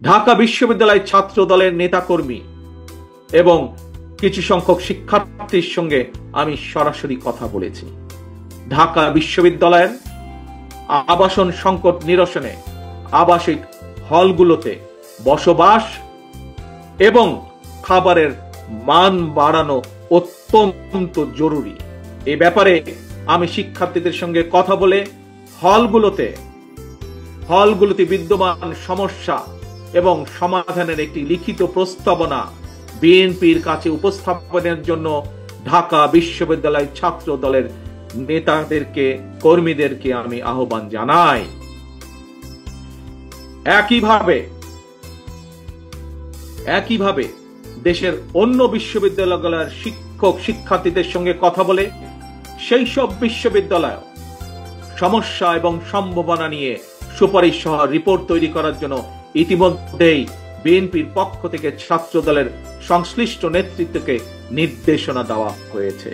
ঢাকা বিশ্ববিদ্যালয় ছাত্র দলের নেতাকর্মী এবং কিছু সংখ্যক শিক্ষার্থীর সঙ্গে আমি সরাসরি কথা বলেছি। ঢাকা বিশ্ববিদ্যালয়ের আবাসন সংকট নিরসনে আবাসিক হলগুলোতে বসবাস এবং খাবারের মান বাড়ানো অত্যন্ত জরুরি। এ ব্যাপারে আমি শিক্ষার্থীদের সঙ্গে কথা বলে হলগুলোতে বিদ্যমান সমস্যা এবং সমাধানের একটি লিখিত প্রস্তাবনা বিএনপির কাছে উপস্থাপনের জন্য ঢাকা বিশ্ববিদ্যালয় ছাত্র দলের নেতাদেরকে, কর্মীদেরকে আমি আহ্বান জানাই। একইভাবে দেশের অন্য বিশ্ববিদ্যালয়গুলোর শিক্ষক শিক্ষার্থীদের সঙ্গে কথা বলে সেই সব বিশ্ববিদ্যালয় সমস্যা এবং সম্ভাবনা নিয়ে সুপারিশ সহ রিপোর্ট তৈরি করার জন্য ইতিমধ্যেই বিএনপির পক্ষ থেকে ছাত্র দলের সংশ্লিষ্ট নেতৃত্বকে নির্দেশনা দেওয়া হয়েছে।